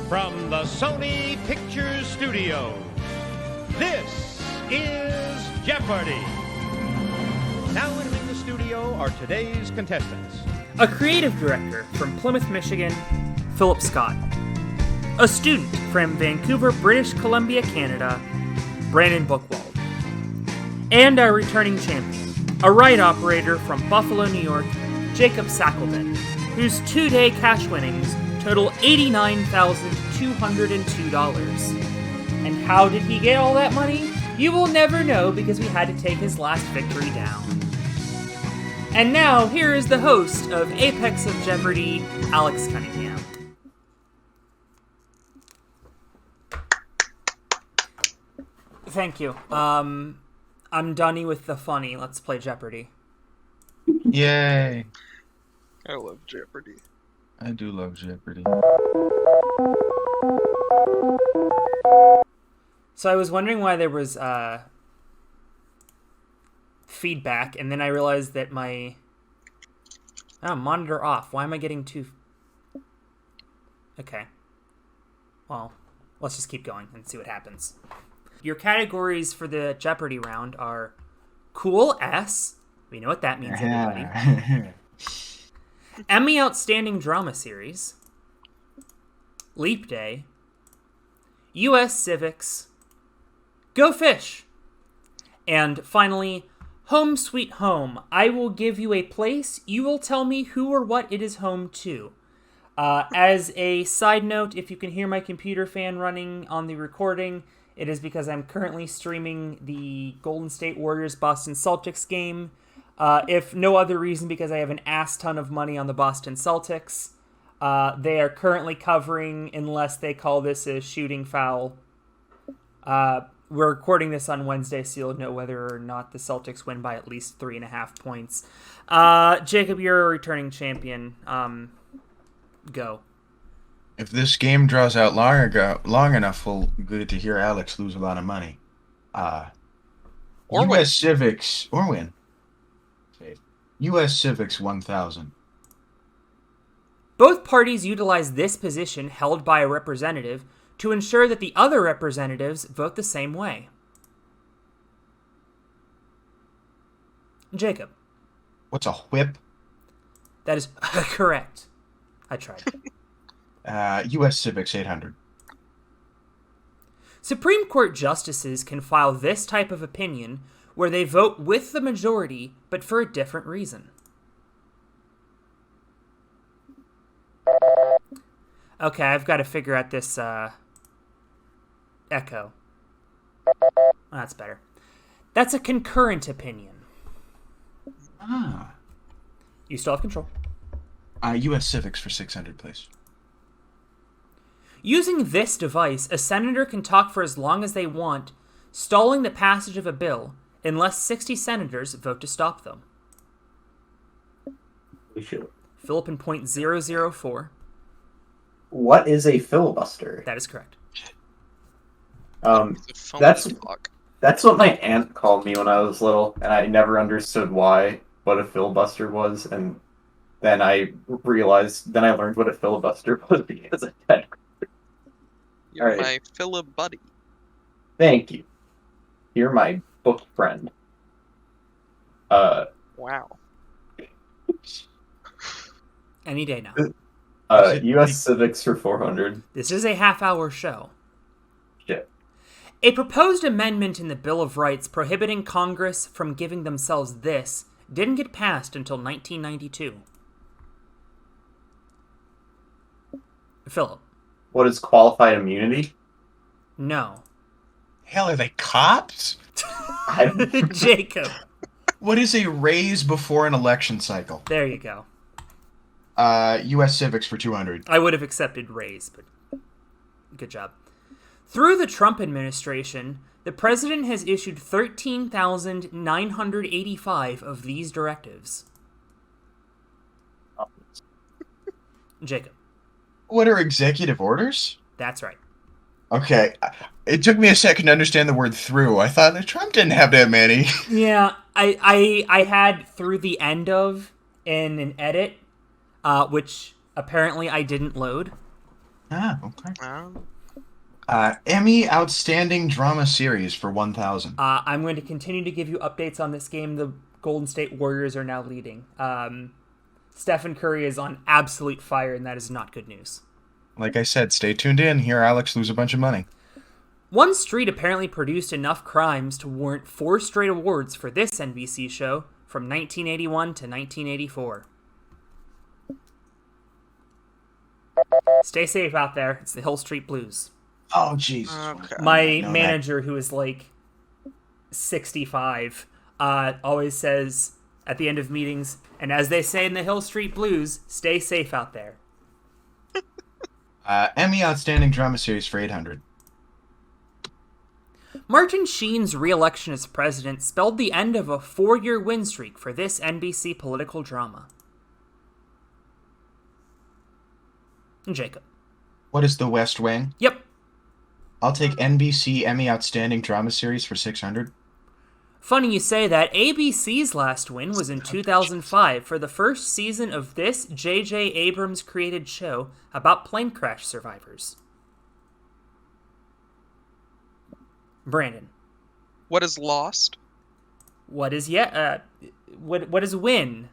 From the Sony Pictures Studios, this is Jeopardy! Now entering the studio are today's contestants. A creative director from Plymouth, Michigan, Philip Scott. A student from Vancouver, British Columbia, Canada, Brandon Buchwald. And our returning champion, a ride operator from Buffalo, New York, Jacob Sachelben, whose 2-day cash winnings total $89,202. And how did he get all that money? You will never know because we had to take his last victory down. And now, here is the host of Apex of Jeopardy, Alex Cunningham. Thank you. I'm Dunny with the funny. Let's play Jeopardy. Yay! I love Jeopardy. I do love Jeopardy. So I was wondering why there was feedback, and then I realized that my monitor off. Why am I getting two? Okay. Well, let's just keep going and see what happens. Your categories for the Jeopardy round are Cool S. We know what that means, everybody. Emmy Outstanding Drama Series. Leap Day. U.S. Civics. Go Fish. And finally, Home Sweet Home. I will give you a place. You will tell me who or what it is home to. As a side note, if you can hear my computer fan running on the recording, it is because I'm currently streaming the Golden State Warriors Boston Celtics game. If no other reason, because I have an ass ton of money on the Boston Celtics. They are currently covering, unless they call this a shooting foul. We're recording this on Wednesday, so you'll know whether or not the Celtics win by at least 3.5 points. Jacob, you're a returning champion. Go. If this game draws out long enough, we'll get to hear Alex lose a lot of money. Or U.S. win. Civics, or win. U.S. Civics 1000. Both parties utilize this position held by a representative to ensure that the other representatives vote the same way. Jacob. What's a whip? That is correct. I tried. U.S. Civics 800. Supreme Court justices can file this type of opinion where they vote with the majority, but for a different reason. Okay, I've got to figure out this echo. That's better. That's a concurrent opinion. Ah. You still have control. U.S. Civics for 600, please. Using this device, a senator can talk for as long as they want, stalling the passage of a bill, unless 60 senators vote to stop them. Philip in point 004. What is a filibuster? That is correct. That's what my aunt called me when I was little, and I never understood what a filibuster was, and then I learned what a filibuster was because of that. You're my Philip buddy. Thank you. You're my book friend. Wow. Any day now. U.S. Civics for 400. This is a half-hour show. Shit. A proposed amendment in the Bill of Rights prohibiting Congress from giving themselves this didn't get passed until 1992. Philip. What is qualified immunity? No. Hell, are they cops? Jacob. What is a raise before an election cycle? There you go. U.S. Civics for 200. I would have accepted raise, but good job. Through the Trump administration, the president has issued 13,985 of these directives. Jacob. What are executive orders? That's right. Okay. It took me a second to understand the word through. I thought that Trump didn't have that many. Yeah, I had through the end of in an edit, which apparently I didn't load. Ah, okay. Oh. Emmy Outstanding Drama Series for 1,000. I'm going to continue to give you updates on this game. The Golden State Warriors are now leading. Stephen Curry is on absolute fire, and that is not good news. Like I said, stay tuned in. Hear Alex lose a bunch of money. One Street apparently produced enough crimes to warrant 4 straight awards for this NBC show from 1981 to 1984. Stay safe out there. It's the Hill Street Blues. Oh, Jesus. Okay. My manager, who is like 65, always says at the end of meetings, and as they say in the Hill Street Blues, stay safe out there. Emmy Outstanding Drama Series for 800. Martin Sheen's re-election as president spelled the end of a 4-year win streak for this NBC political drama. Jacob. What is The West Wing? Yep. I'll take NBC Emmy Outstanding Drama Series for 600. Funny you say that. ABC's last win was in 2005 for the first season of this J.J. Abrams created show about plane crash survivors. Brandon. What is lost? What is what is win?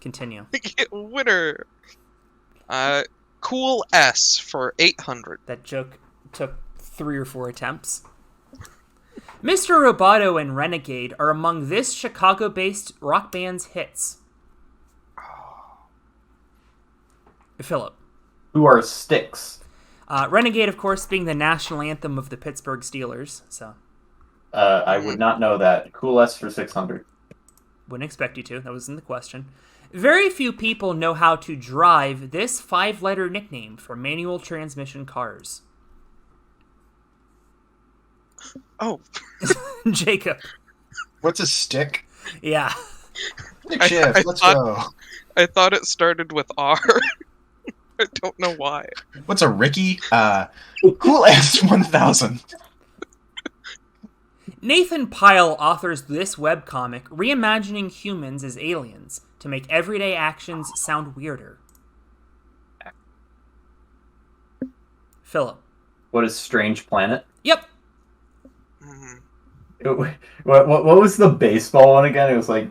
Continue. Winner. Cool S for 800. That joke took 3 or 4 attempts. Mr. Roboto and Renegade are among this Chicago-based rock band's hits. Philip. Who are Styx? Renegade, of course, being the national anthem of the Pittsburgh Steelers. So I would not know that. Cool S for 600. wouldn't expect you to. That wasn't the question. Very few people know how to drive this 5-letter nickname for manual transmission cars. Oh. Jacob. What's a stick? Yeah. Stick shift, let's go. I thought it started with R. I don't know why. What's a Ricky? Cool S 1000. Nathan Pyle authors this webcomic reimagining humans as aliens to make everyday actions sound weirder. Philip. What is Strange Planet? Yep. What was the baseball one again? It was like,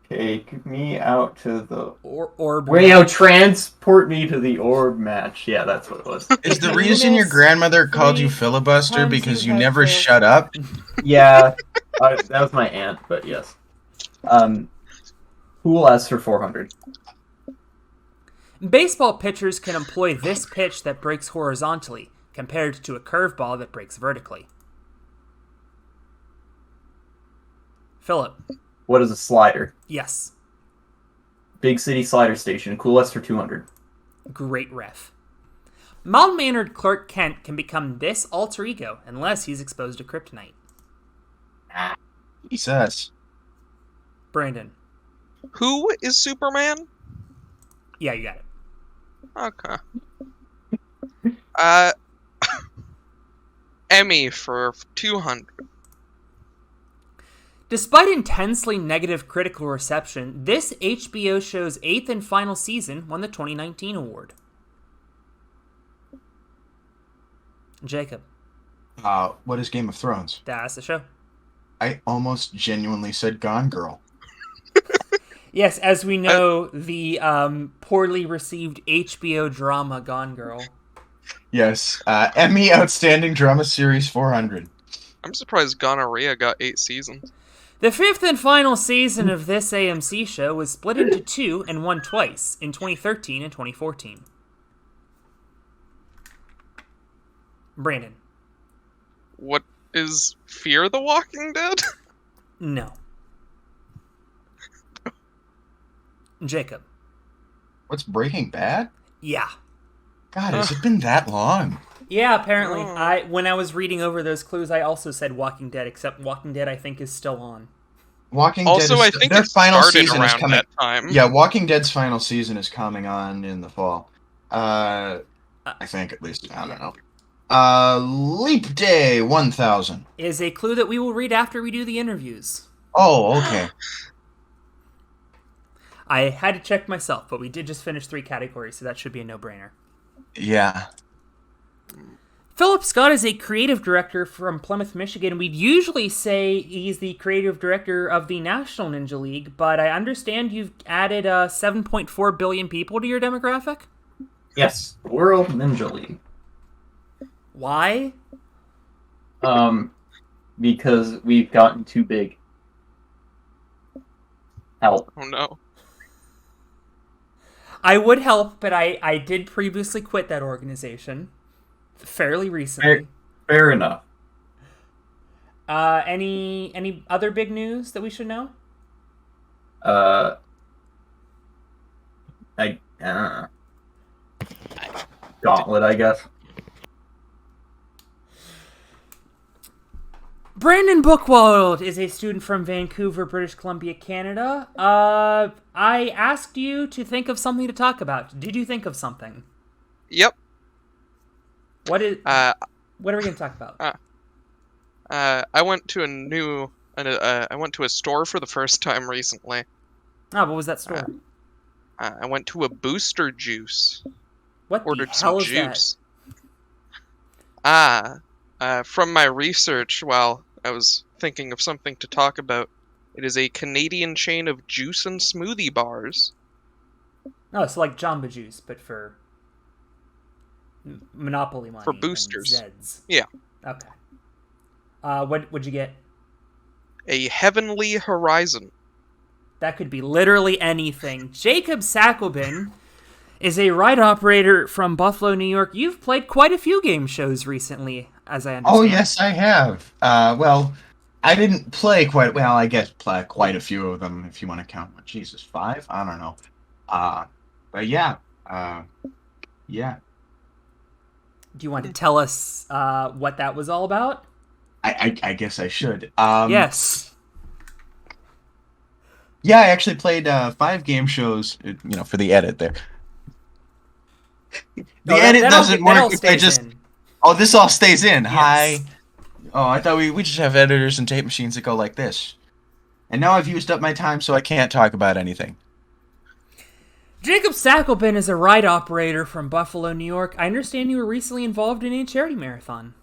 take me out to the orb. Transport me to the orb match. Yeah, that's what it was. Is the reason your grandmother called you filibuster because you never shut up? Yeah, that was my aunt, but yes. Cool S for 400. Baseball pitchers can employ this pitch that breaks horizontally compared to a curveball that breaks vertically. Philip. What is a slider? Yes. Big City Slider Station. Cool S for 200. Great ref. Mild-mannered Clark Kent can become this alter ego unless he's exposed to kryptonite. Jesus. Brandon. Who is Superman? Yeah, you got it. Okay. Emmy for 200. Despite intensely negative critical reception, this HBO show's 8th and final season won the 2019 award. Jacob. What is Game of Thrones? That's the show. I almost genuinely said Gone Girl. Yes, as we know, the poorly received HBO drama Gone Girl. Yes. Emmy Outstanding Drama Series 400. I'm surprised Gonorrhea got 8 seasons. The 5th and final season of this AMC show was split into 2 and won twice, in 2013 and 2014. Brandon. What is Fear the Walking Dead? No. Jacob. What's Breaking Bad? Yeah. God, has it been that long? Yeah, apparently. When I was reading over those clues, I also said Walking Dead, except Walking Dead I think is still on. Walking also, Dead I is, think their it final started season is around coming. that time. Yeah, Walking Dead's final season is coming on in the fall. I think at least. I don't know. Leap Day 1000 is a clue that we will read after we do the interviews. Oh, okay. I had to check myself, but we did just finish 3 categories, so that should be a no-brainer. Yeah. Philip Scott is a creative director from Plymouth, Michigan. We'd usually say he's the creative director of the National Ninja League, but I understand you've added 7.4 billion people to your demographic? Yes, World Ninja League. Why? Because we've gotten too big. Help. Oh no. I would help, but I did previously quit that organization. Fairly recently. Fair enough. Any other big news that we should know? Gauntlet, I guess. Brandon Buchwald is a student from Vancouver, British Columbia, Canada. I asked you to think of something to talk about. Did you think of something? Yep. What are we going to talk about? I went to I went to a store for the first time recently. Oh, what was that store? I went to a Booster Juice. What Ordered the hell some is juice. From my research while I was thinking of something to talk about, it is a Canadian chain of juice and smoothie bars. that? Oh, so like Jamba Juice, but for Monopoly money. For boosters. And Zeds. Yeah. Okay. What'd you get? A Heavenly Horizon. That could be literally anything. Jacob Sachelben is a ride operator from Buffalo, New York. You've played quite a few game shows recently, as I understand. Oh, yes, I have. Well, I didn't play quite... Well, I guess play quite a few of them, if you want to count. Jesus, 5? I don't know. But yeah. Yeah. Do you want to tell us what that was all about? I guess I should. Yes. Yeah, I actually played 5 game shows, for the edit there. The edit doesn't work if I just... In. Oh, this all stays in. Yes. Hi. Oh, I thought we just have editors and tape machines that go like this. And now I've used up my time, so I can't talk about anything. Jacob Sachelben is a ride operator from Buffalo, New York. I understand you were recently involved in a charity marathon.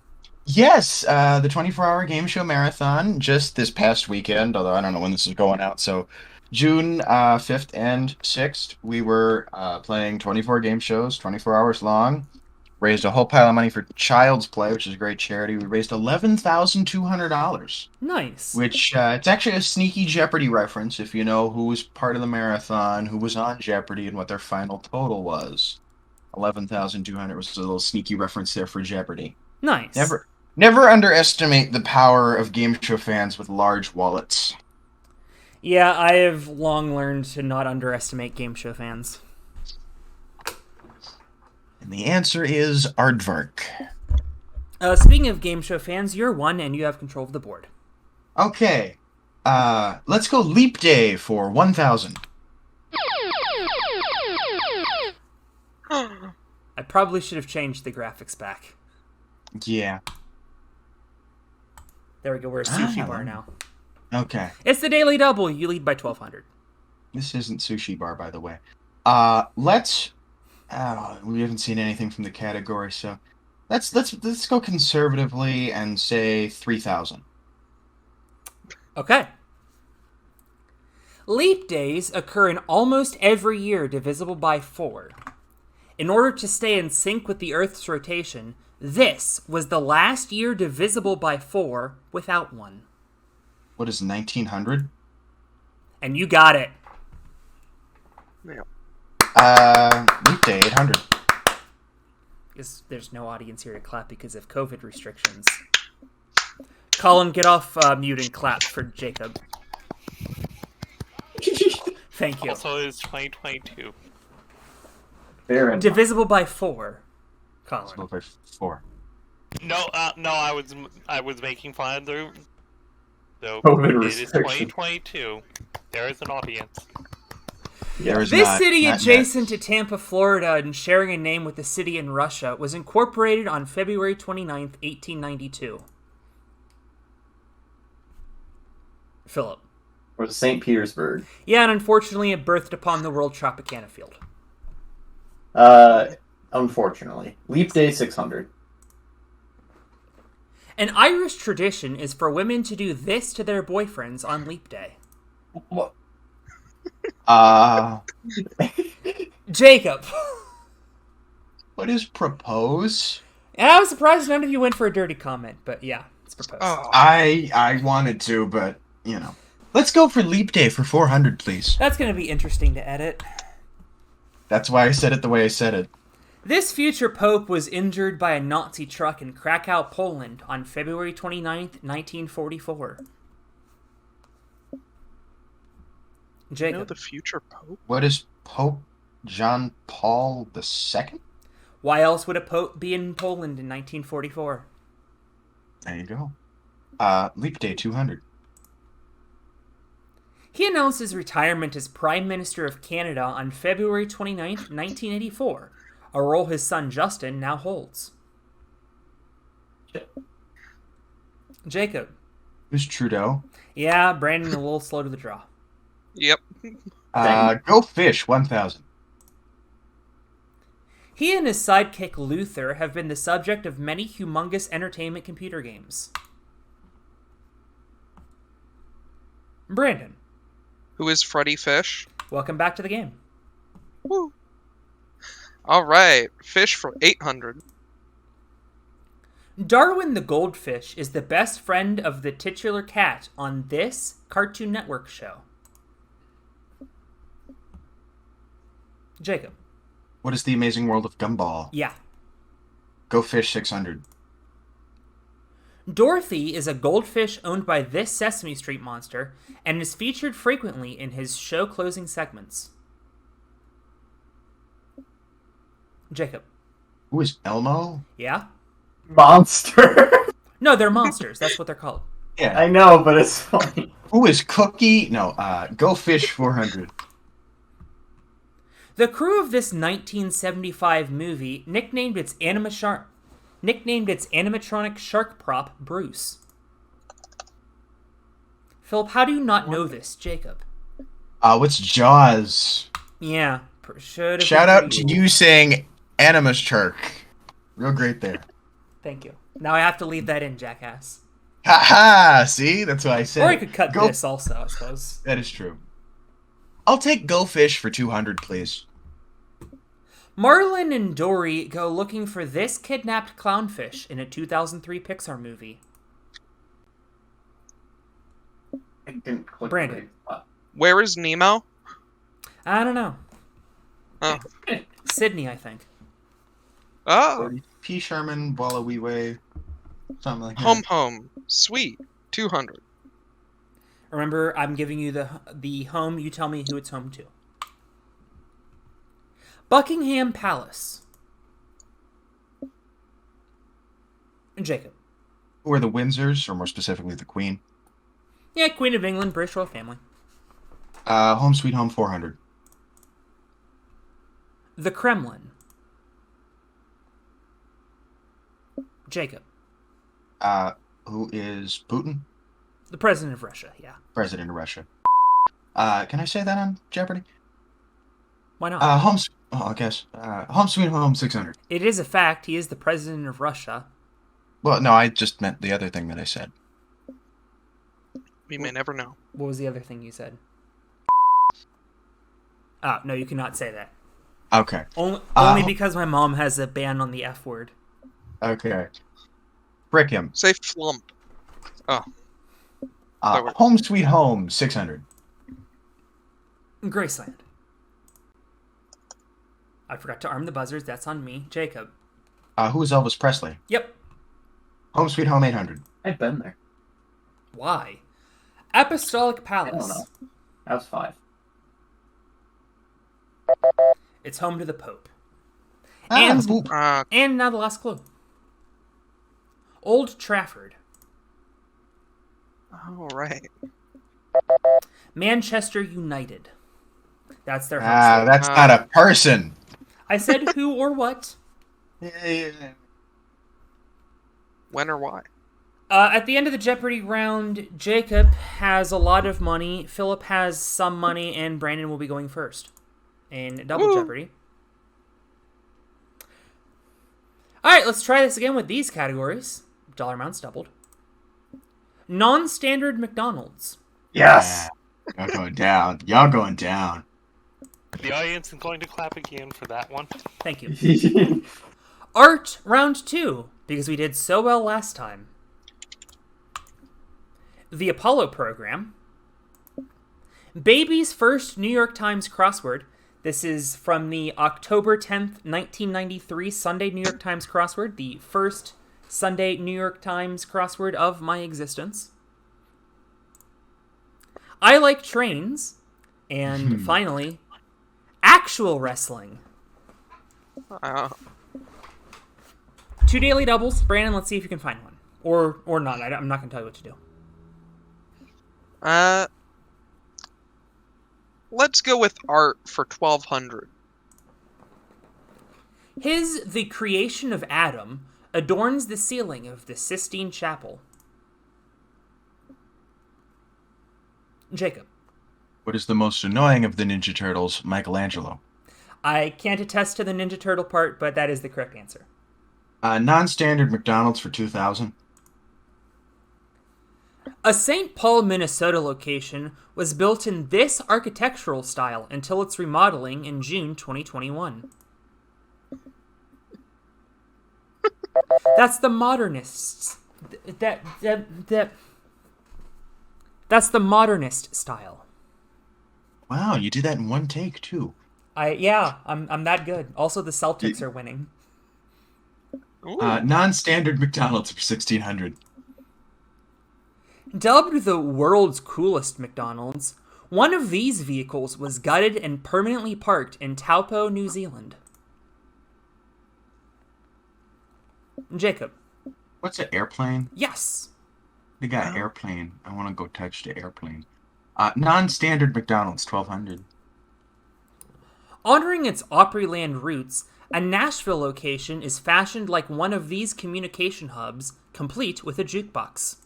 Yes, the 24-hour game show marathon just this past weekend, although I don't know when this is going out, so June 5th and 6th, we were playing 24 game shows, 24 hours long, raised a whole pile of money for Child's Play, which is a great charity. We raised $11,200. Nice. Which, it's actually a sneaky Jeopardy reference, if you know who was part of the marathon, who was on Jeopardy, and what their final total was. 11,200 was a little sneaky reference there for Jeopardy. Nice. Never underestimate the power of game show fans with large wallets. Yeah, I have long learned to not underestimate game show fans. And the answer is aardvark. Speaking of game show fans, you're one and you have control of the board. Okay. Let's go Leap Day for 1,000. I probably should have changed the graphics back. Yeah. There we go. We're a sushi bar now. Okay. It's the Daily Double. You lead by 1,200. This isn't sushi bar, by the way. Let's. We haven't seen anything from the category, so let's go conservatively and say 3,000. Okay. Leap days occur in almost every year divisible by 4. In order to stay in sync with the Earth's rotation, this was the last year divisible by 4 without one. What is 1900? And you got it. Yeah. Leap Day 800. There's no audience here to clap because of COVID restrictions. Colin, get off mute and clap for Jacob. Thank you. Also, it's 2022. Divisible by 4. Colin. Divisible by 4. No, I was making fun of the. So COVID it is 2022. There is an audience. This city adjacent to Tampa, Florida, and sharing a name with a city in Russia, was incorporated on February 29th, 1892. Philip. Or St. Petersburg. Yeah, and unfortunately it birthed upon the World Tropicana Field. Unfortunately. Leap Day 600. An Irish tradition is for women to do this to their boyfriends on Leap Day. What? Jacob. What is propose? And I was surprised none of you went for a dirty comment, but yeah, it's proposed. Oh, I wanted to, but, Let's go for Leap Day for 400, please. That's going to be interesting to edit. That's why I said it the way I said it. This future pope was injured by a Nazi truck in Krakow, Poland on February 29th, 1944. Jacob. You know the future pope? What is Pope John Paul II? Why else would a pope be in Poland in 1944? There you go. Leap Day 200. He announced his retirement as Prime Minister of Canada on February 29th, 1984, a role his son Justin now holds. Jacob. Who's Trudeau? Yeah, Brandon a little slow to the draw. Yep. Go Fish 1000. He and his sidekick Luther have been the subject of many humongous entertainment computer games. Brandon. Who is Freddi Fish? Welcome back to the game. Woo. All right, fish for 800. Darwin the goldfish is the best friend of the titular cat on this Cartoon Network show. Jacob. What is the Amazing World of Gumball? Yeah. Go Fish 600. Dorothy is a goldfish owned by this Sesame Street monster and is featured frequently in his show closing segments. Jacob. Who is Elmo? Yeah? Monster. No, they're monsters. That's what they're called. Yeah. I know, but it's funny. Who is Cookie? No, Go Fish 400. The crew of this 1975 movie nicknamed its animatronic shark prop Bruce. Philip, how do you not know this, Jacob? What's Jaws? Yeah, should have. Shout out to you saying Animus Shark. Real great there. Thank you. Now I have to leave that in, jackass. Ha! See? That's what I said. Or I could cut this also, I suppose. That is true. I'll take Go Fish for 200, please. Marlin and Dory go looking for this kidnapped clownfish in a 2003 Pixar movie. I didn't click Brandon. Where is Nemo? I don't know. Oh. Sydney, I think. Oh. P. Sherman, Walla Wee, something like that. Home. Sweet. 200. Remember, I'm giving you the home. You tell me who it's home to. Buckingham Palace. And Jacob. Who are the Windsors, or more specifically, the Queen? Yeah, Queen of England, British royal family. Home Sweet Home 400. The Kremlin. Jacob. Who is Putin? The president of Russia, yeah. President of Russia. Can I say that on Jeopardy? Why not? I guess. Home Sweet Home 600. It is a fact. He is the president of Russia. Well, no, I just meant the other thing that I said. We may never know. What was the other thing you said? No, you cannot say that. Okay. Only because my mom has a ban on the F word. Okay. Brick him. Say flump. Oh. Home Sweet Home 600. Graceland. I forgot to arm the buzzers. That's on me. Jacob. Who is Elvis Presley? Yep. Home Sweet Home 800. I've been there. Why? Apostolic Palace. I don't know. That was 5. It's home to the Pope. Boop. And now the last clue. Old Trafford. All right. Manchester United. That's their home. That's not a person. I said who or what. When or why? At the end of the Jeopardy round, Jacob has a lot of money, Philip has some money, and Brandon will be going first in Double Jeopardy. Alright, let's try this again with these categories. Dollar amounts doubled. Non-standard McDonald's. Yes. Y'all going down. Y'all going down. The audience is going to clap again for that one. Thank you. Art round 2, because we did so well last time. The Apollo program. Baby's first New York Times crossword. This is from the October 10th, 1993 Sunday New York Times crossword, the first Sunday New York Times crossword of my existence. I Like Trains. And finally, actual wrestling. 2 daily doubles. Brandon, let's see if you can find one. Or not. I'm not going to tell you what to do. Let's go with art for 1200. The creation of Adam adorns the ceiling of the Sistine Chapel. Jacob. What is the most annoying of the Ninja Turtles? Michelangelo. I can't attest to the Ninja Turtle part, but that is the correct answer. Non-standard McDonald's for 2000. A St. Paul, Minnesota location was built in this architectural style until its remodeling in June 2021. That's the modernists. That's the modernist style. Wow, you did that in one take too. I'm that good. Also, the Celtics are winning. Non-standard McDonald's for 1600. Dubbed the world's coolest McDonald's, one of these vehicles was gutted and permanently parked in Taupo, New Zealand. Jacob. What's an airplane? Yes. They got an airplane. I want to go touch the airplane. Non-standard McDonald's, 1200. Honoring its Opryland roots, a Nashville location is fashioned like one of these communication hubs, complete with a jukebox.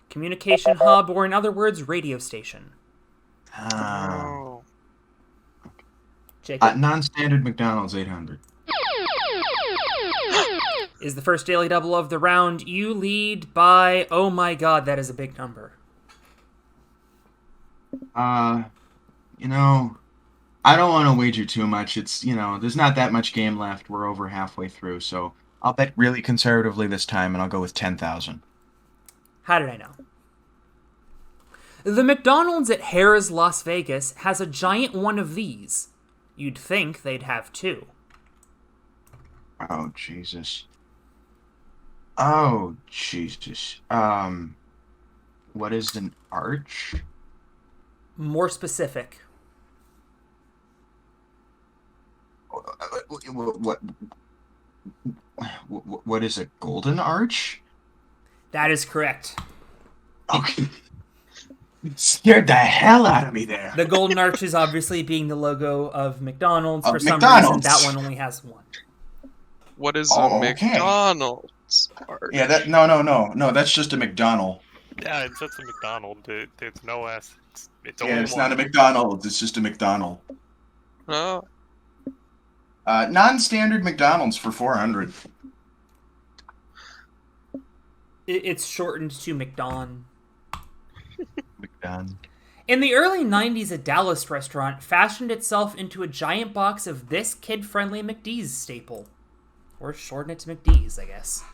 Communication hub, or in other words, radio station. Jacob. Non-standard McDonald's, 800. Is the first daily double of the round. You lead by, oh my god, that is a big number. You know, I don't want to wager too much. It's, there's not that much game left. We're over halfway through, so I'll bet really conservatively this time, and I'll go with 10,000. How did I know? The McDonald's at Harrah's Las Vegas has a giant one of these. You'd think they'd have two. Oh, Jesus. Oh, Jesus. What is an arch? More specific. What is a golden arch? That is correct. Okay. It scared the hell out of me there. The golden arch is obviously being the logo of McDonald's. For some McDonald's. reason, that one only has one. What is a McDonald's arch? Yeah, no. That's just a McDonald. Yeah, it's just a McDonald. There's no S. It's not a McDonald's. It's just a McDonald. Oh. Non-standard McDonald's for 400. It's shortened to McDon. McDon. In the early 90s, a Dallas restaurant fashioned itself into a giant box of this kid-friendly McD's staple. Or shorten it to McD's, I guess.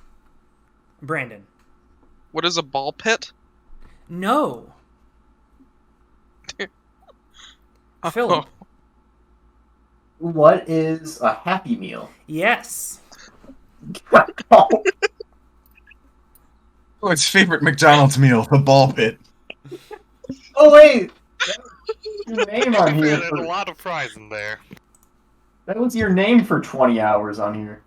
Brandon. What is a ball pit? No. Philip. What is a Happy Meal? Yes. Oh, its favorite McDonald's meal, the ball pit. Oh, wait! That was your name on here. There's a lot of fries in there. That was your name for 20 hours on here.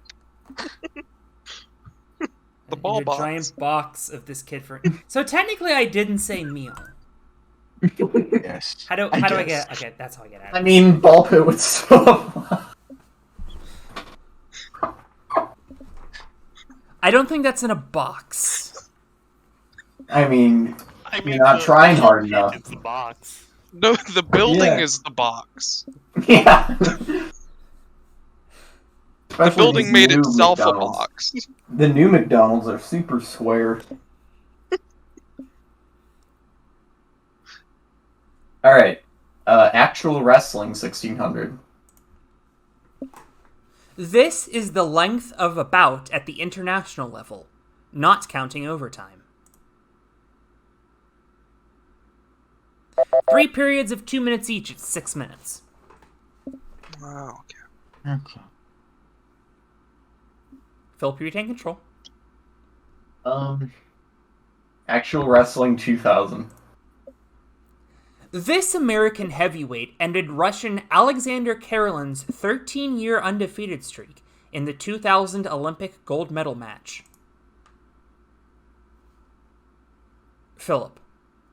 The ball box. Giant box of this kid for. So technically, I didn't say meal. Yes. How do I get? Okay, that's how I get out of it. I mean, ball pit would still. I don't think that's in a box. I mean, you're not trying hard enough. It's the box. No, the building Yeah. is the box. Yeah. Especially The building these made new itself a McDonald's. box. The new McDonald's are super square. Alright. Actual wrestling 1600. This is the length of a bout at the international level, not counting overtime. 3 periods of 2 minutes each, it's 6 minutes. Wow. Okay. Philip, you retain control. Actual wrestling 2000. This American heavyweight ended Russian Alexander Karelin's 13-year undefeated streak in the 2000 Olympic gold medal match. Philip.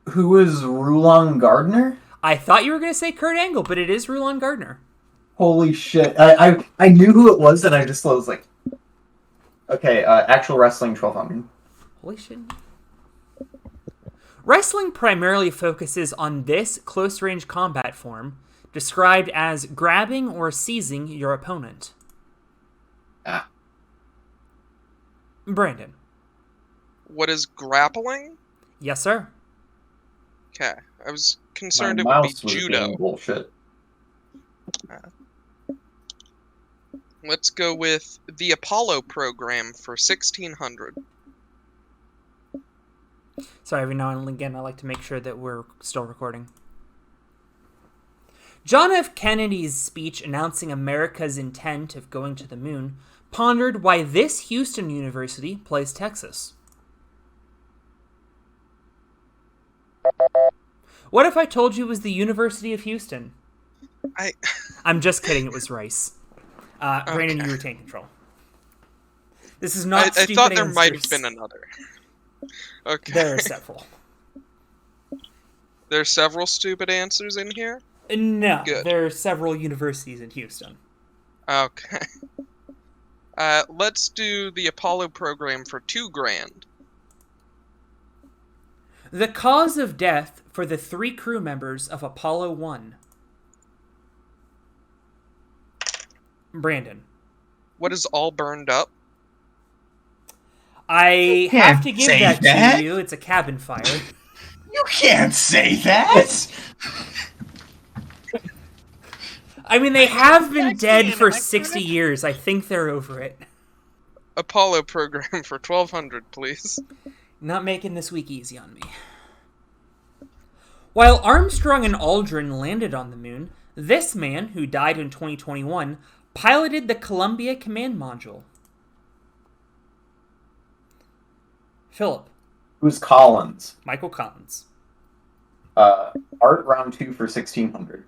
Who is Rulon Gardner? I thought you were going to say Kurt Angle, but it is Rulon Gardner. Holy shit. I knew who it was, and I just was like... Okay, actual wrestling 1200. Holy shit. Wrestling primarily focuses on this close-range combat form, described as grabbing or seizing your opponent. Ah. Brandon. What is grappling? Yes, sir. Okay. I was concerned My it would be mouse was judo. being bullshit. Let's go with the Apollo program for 1600. Sorry, every now and again I like to make sure that we're still recording. John F. Kennedy's speech announcing America's intent of going to the moon pondered why this Houston University plays Texas. What if I told you it was the University of Houston? I'm just kidding, it was Rice. Brandon, Okay. you retain control. This is not I stupid thought there answers. might have been another. Okay. There are several. There are several stupid answers in here? No, Good. there are several universities in Houston. Okay. Let's do the Apollo program for $2,000. The cause of death for the 3 crew members of Apollo 1. Brandon. What is all burned up? I have to give say that that. to you. It's a cabin fire. You can't say that! I mean, they have been dead Jackson, for am I 60 correct? years. I think they're over it. Apollo program for $1,200, please. Not making this week easy on me. While Armstrong and Aldrin landed on the moon, this man, who died in 2021, piloted the Columbia Command Module. Philip. Who's Collins? Michael Collins. Art round 2 for 1600.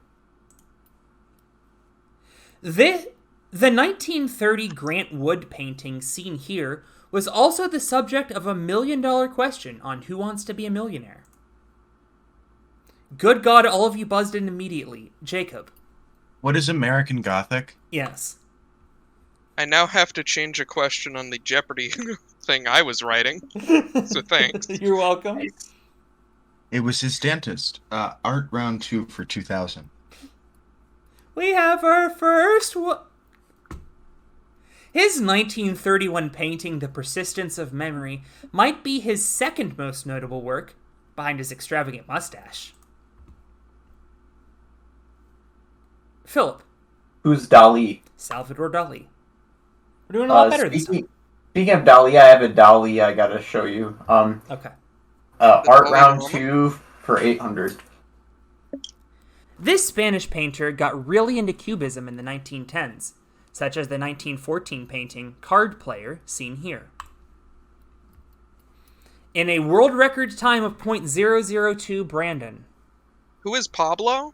The 1930 Grant Wood painting seen here was also the subject of a $1 million question on Who Wants to Be a Millionaire. Good God, all of you buzzed in immediately. Jacob. What is American Gothic? Yes. I now have to change a question on the Jeopardy thing I was writing. So thanks. You're welcome. It was his dentist. Art round 2 for 2000. We have our first one. His 1931 painting, The Persistence of Memory, might be his second most notable work, behind his extravagant mustache. Philip. Who's Dali? Salvador Dali. We're doing a lot better this time. Speaking of Dali, I have a Dali I gotta show you. Okay. Art round 2 for 800. This Spanish painter got really into cubism in the 1910s, such as the 1914 painting Card Player, seen here. In a world record time of .002, Brandon. Who is Pablo?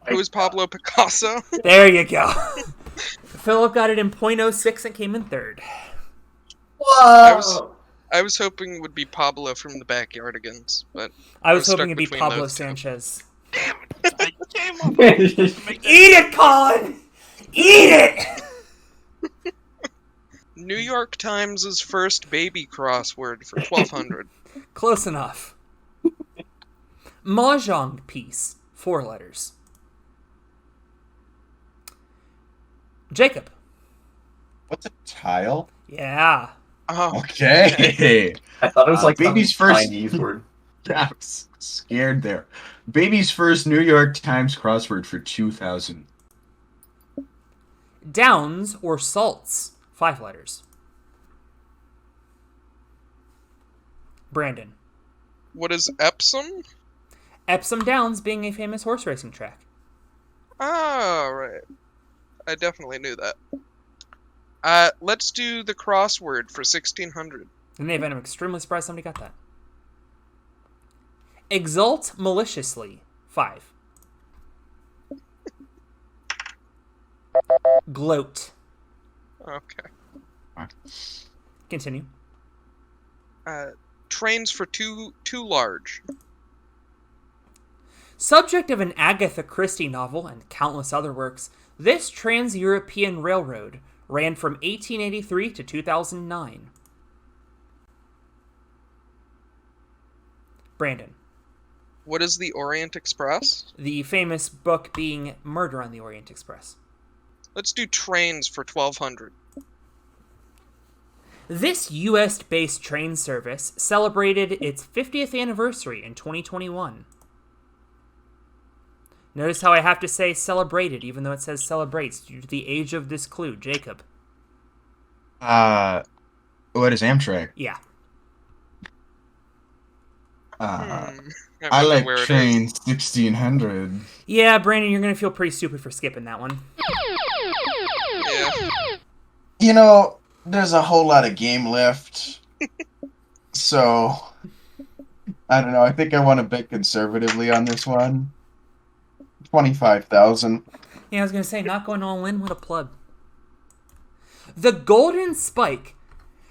Who is Pablo Picasso? There you go. Philip got it in .06 and came in third. Whoa! I was hoping it would be Pablo from the Backyardigans, but I was stuck hoping it'd be between Pablo those two. Sanchez. I came up with to make that- Eat it, Colin! Eat it! New York Times' first baby crossword for 1200. Close enough. Mahjong piece. 4 letters. Jacob. What's a tile? Yeah. Oh, Okay. I thought it was like baby's some first. Chinese word. I was scared there. Baby's first New York Times crossword for 2000. Downs or salts. 5 letters. Brandon. what is Epsom? Epsom Downs being a famous horse racing track. Oh, right. I definitely knew that. Let's do the crossword for 1600. In the event, I'm extremely surprised somebody got that. Exult maliciously. 5. Gloat. Okay. Continue. Trains for too large. Subject of an Agatha Christie novel and countless other works, this trans-European railroad ran from 1883 to 2009. Brandon. What is the Orient Express? The famous book being Murder on the Orient Express. Let's do trains for 1200. This U.S.-based train service celebrated its 50th anniversary in 2021. Notice how I have to say celebrated, even though it says celebrates, due to the age of this clue. Jacob. What is Amtrak? Yeah. I like train 1600. Yeah, Brandon, you're going to feel pretty stupid for skipping that one. Yeah. You know, there's a whole lot of game left. So, I don't know. I think I want to bet conservatively on this one. 25,000. Yeah, I was going to say, not going all in, what a pleb. The Golden Spike,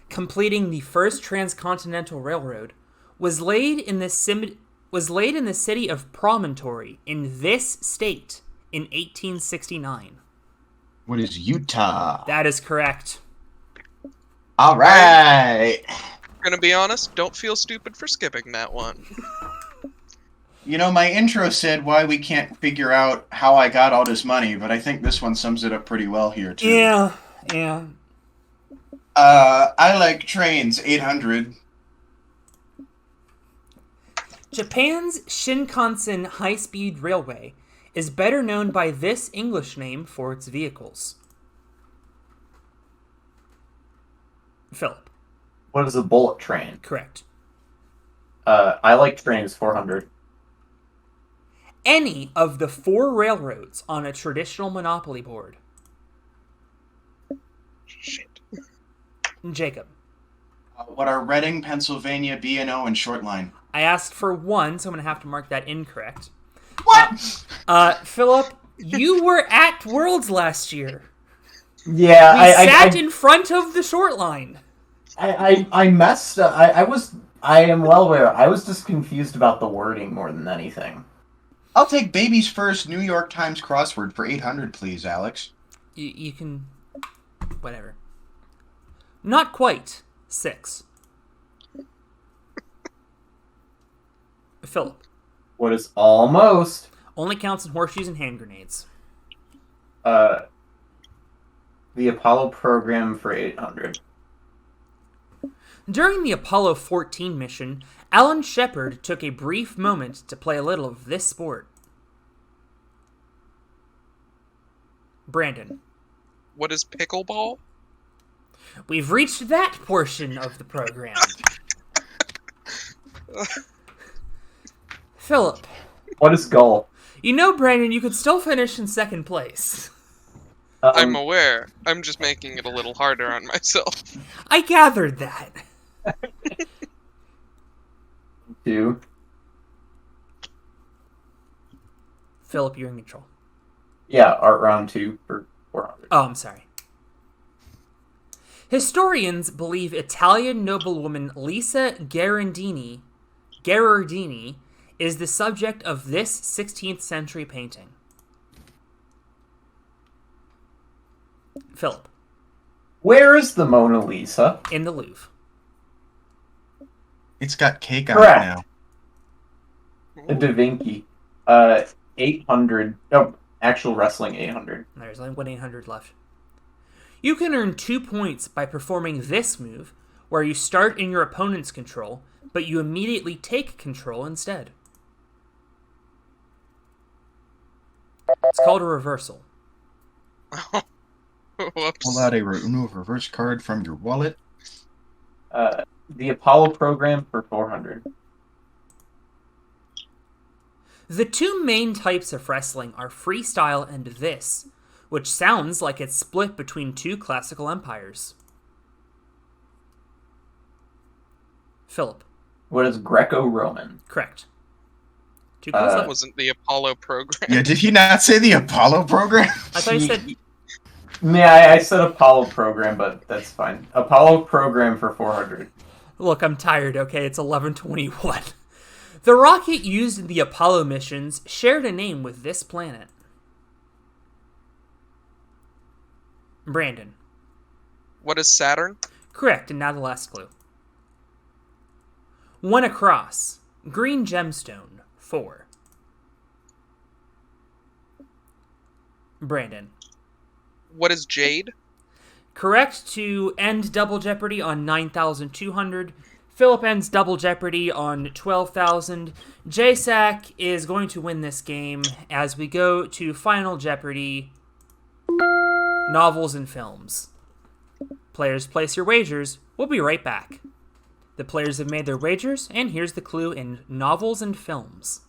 completing the first transcontinental railroad, was laid in the city of Promontory in this state in 1869. What is Utah? That is correct. All right. Gonna be honest, don't feel stupid for skipping that one. You know, my intro said why we can't figure out how I got all this money, but I think this one sums it up pretty well here, too. Yeah. I like trains, 800. Japan's Shinkansen high-speed railway is better known by this English name for its vehicles. Philip. What is a bullet train? Correct. I like trains 400. Any of the 4 railroads on a traditional monopoly board. Shit. Jacob. What are Reading, Pennsylvania, B&O, and Shortline? I asked for 1, so I'm going to have to mark that incorrect. What? Philip, you were at Worlds last year. Yeah, We sat in front of the short line. I messed up. I am well aware. I was just confused about the wording more than anything. I'll take baby's first New York Times crossword for 800, please, Alex. You can... whatever. Not quite. 6. Philip. What is almost? Only counts in horseshoes and hand grenades. The Apollo program for 800. During the Apollo 14 mission, Alan Shepard took a brief moment to play a little of this sport. Brandon. What is pickleball? We've reached that portion of the program. Philip. What is golf? You know, Brandon, you could still finish in second place. I'm aware. I'm just making it a little harder on myself. I gathered that. 2. Philip, you're in control. Yeah, art round 2 for 400. Oh, I'm sorry. Historians believe Italian noblewoman Lisa Gherardini is the subject of this 16th century painting. Philip. Where is the Mona Lisa? In the Louvre. It's got cake on Correct. it now. The Da Vinci. 800. No, actual wrestling 800. There's only 1-800 left. You can earn 2 points by performing this move, where you start in your opponent's control, but you immediately take control instead. It's called a reversal. Whoops. Pull out a reverse card from your wallet. The Apollo program for 400. The two main types of wrestling are freestyle and this, which sounds like it's split between two classical empires. Philip. What is Greco-Roman? Correct. Too close That up. wasn't the Apollo program. Yeah, did he not say the Apollo program? I thought you said... Yeah, I said Apollo program, but that's fine. Apollo program for 400. Look, I'm tired, okay? It's 11:21. The rocket used in the Apollo missions shared a name with this planet. Brandon. What is Saturn? Correct, and now the last clue. One across. Green gemstone. 4. Brandon. What is Jade? Correct to end Double Jeopardy on 9,200. Philip ends Double Jeopardy on 12,000. Jsach is going to win this game as we go to Final Jeopardy, novels and films. Players, place your wagers. We'll be right back. The players have made their wagers, and here's the clue in novels and films.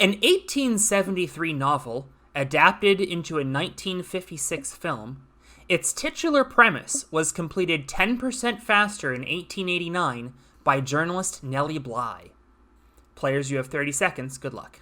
An 1873 novel adapted into a 1956 film, its titular premise was completed 10% faster in 1889 by journalist Nellie Bly. Players, you have 30 seconds. Good luck.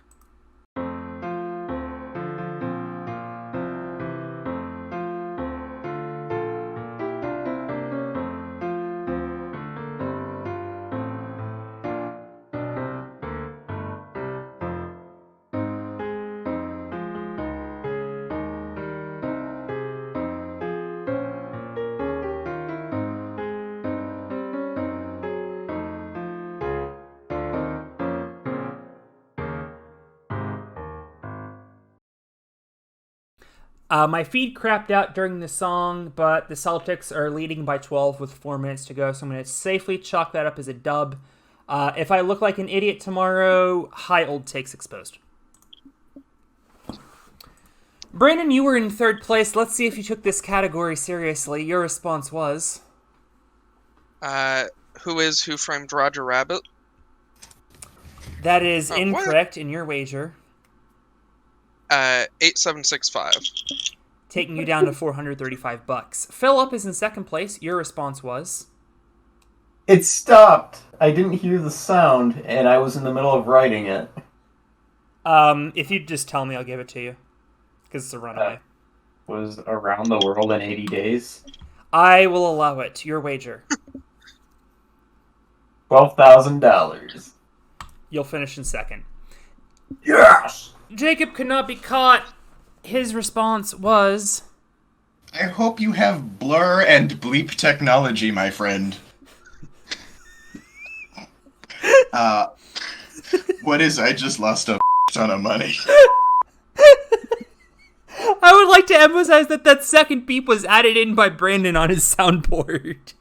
My feed crapped out during the song, but the Celtics are leading by 12 with 4 minutes to go, so I'm going to safely chalk that up as a dub. If I look like an idiot tomorrow, high old takes exposed. Brandon, you were in third place. Let's see if you took this category seriously. Your response was... Who is Who Framed Roger Rabbit? That is incorrect in your wager. 8765. Taking you down to $435. Philip is in second place. Your response was... It stopped. I didn't hear the sound, and I was in the middle of writing it. If you just tell me, I'll give it to you. Because it's a runaway. Was Around the World in 80 Days. I will allow it. Your wager. $12,000. You'll finish in second. Yes! Jacob could not be caught. His response was... I hope you have blur and bleep technology, my friend. What is I just lost a ton of money. I would like to emphasize that that second beep was added in by Brandon on his soundboard.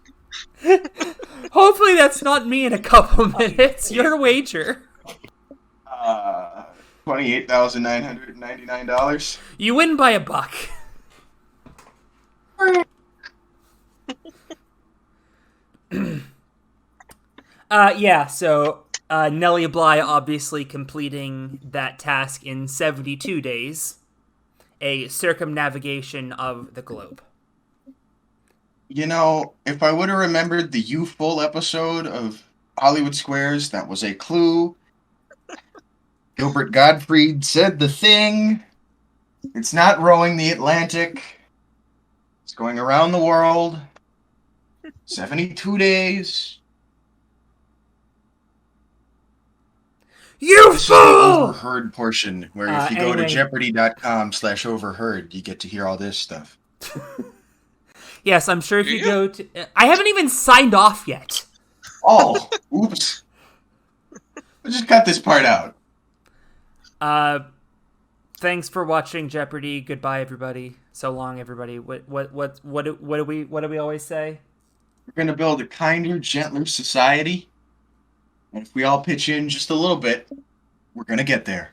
Hopefully that's not me in a couple minutes. Your wager. $28,999. You win by $1. So Nellie Bly obviously completing that task in 72 days. A circumnavigation of the globe. You know, if I would have remembered the You Full episode of Hollywood Squares, that was a clue. Gilbert Gottfried said the thing. It's not rowing the Atlantic. It's going around the world. 72 days. You This is fool! the overheard portion, where if you go Anyway. to jeopardy.com/overheard, you get to hear all this stuff. Yes, I'm sure if you go to... I haven't even signed off yet. Oh, oops. I just cut this part out. Thanks for watching Jeopardy. Goodbye, everybody. So long, everybody. What do we always say? We're going to build a kinder, gentler society. And if we all pitch in just a little bit, we're going to get there.